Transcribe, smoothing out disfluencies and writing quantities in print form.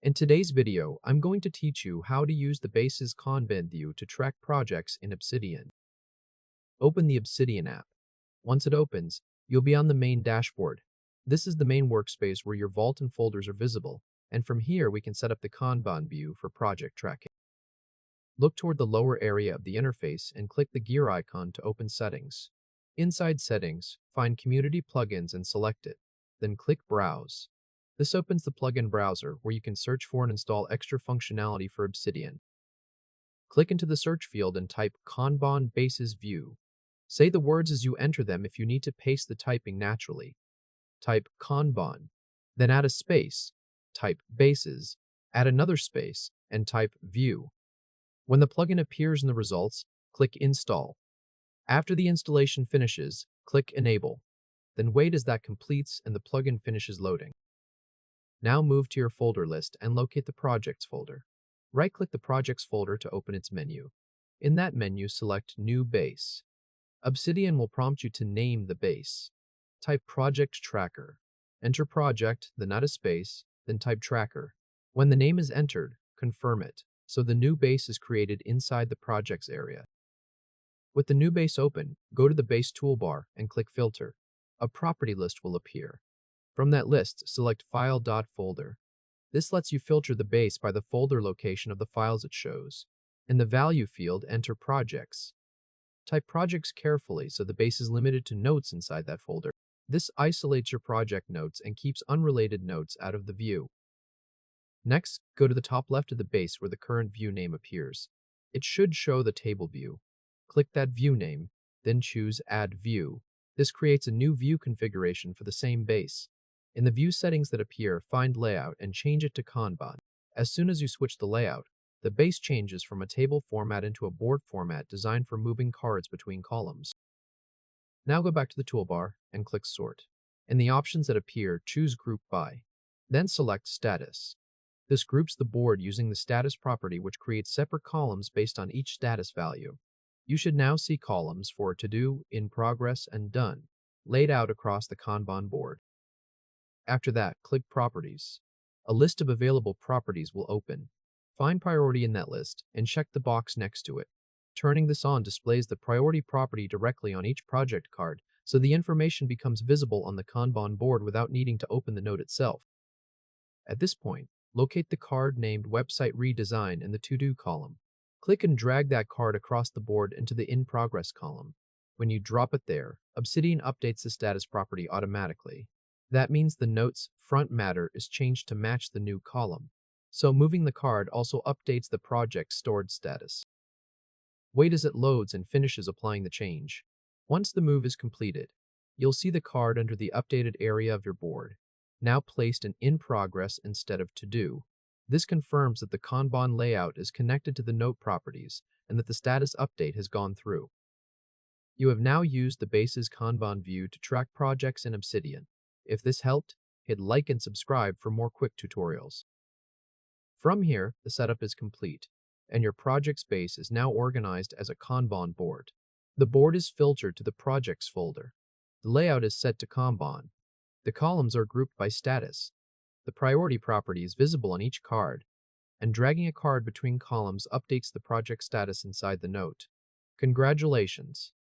In today's video, I'm going to teach you how to use the Bases Kanban view to track projects in Obsidian. Open the Obsidian app. Once it opens, you'll be on the main dashboard. This is the main workspace where your vault and folders are visible, and from here we can set up the Kanban view for project tracking. Look toward the lower area of the interface and click the gear icon to open Settings. Inside Settings, find Community Plugins and select it. Then click Browse. This opens the plugin browser where you can search for and install extra functionality for Obsidian. Click into the search field and type Kanban Bases View. Say the words as you enter them if you need to paste the typing naturally. Type Kanban, then add a space, type Bases, add another space, and type View. When the plugin appears in the results, click Install. After the installation finishes, click Enable. Then wait as that completes and the plugin finishes loading. Now move to your folder list and locate the Projects folder. Right-click the Projects folder to open its menu. In that menu, select New Base. Obsidian will prompt you to name the base. Type Project Tracker. Enter Project, then add a space, then type Tracker. When the name is entered, confirm it, so the new base is created inside the Projects area. With the new base open, go to the Base toolbar and click Filter. A property list will appear. From that list, select file.folder. This lets you filter the base by the folder location of the files it shows. In the Value field, enter Projects. Type Projects carefully so the base is limited to notes inside that folder. This isolates your project notes and keeps unrelated notes out of the view. Next, go to the top left of the base where the current view name appears. It should show the table view. Click that view name, then choose Add View. This creates a new view configuration for the same base. In the view settings that appear, find Layout and change it to Kanban. As soon as you switch the layout, the base changes from a table format into a board format designed for moving cards between columns. Now go back to the toolbar and click Sort. In the options that appear, choose Group By. Then select Status. This groups the board using the status property, which creates separate columns based on each status value. You should now see columns for To Do, In Progress, and Done, laid out across the Kanban board. After that, click Properties. A list of available properties will open. Find priority in that list and check the box next to it. Turning this on displays the priority property directly on each project card, so the information becomes visible on the Kanban board without needing to open the note itself. At this point, locate the card named Website Redesign in the To Do column. Click and drag that card across the board into the In Progress column. When you drop it there, Obsidian updates the status property automatically. That means the note's front matter is changed to match the new column. So moving the card also updates the project's stored status. Wait as it loads and finishes applying the change. Once the move is completed, you'll see the card under the updated area of your board, now placed in Progress instead of To Do. This confirms that the Kanban layout is connected to the note properties and that the status update has gone through. You have now used the Bases Kanban view to track projects in Obsidian. If this helped, hit like and subscribe for more quick tutorials. From here, the setup is complete, and your project space is now organized as a Kanban board. The board is filtered to the Projects folder. The layout is set to Kanban. The columns are grouped by status. The priority property is visible on each card, and dragging a card between columns updates the project status inside the note. Congratulations!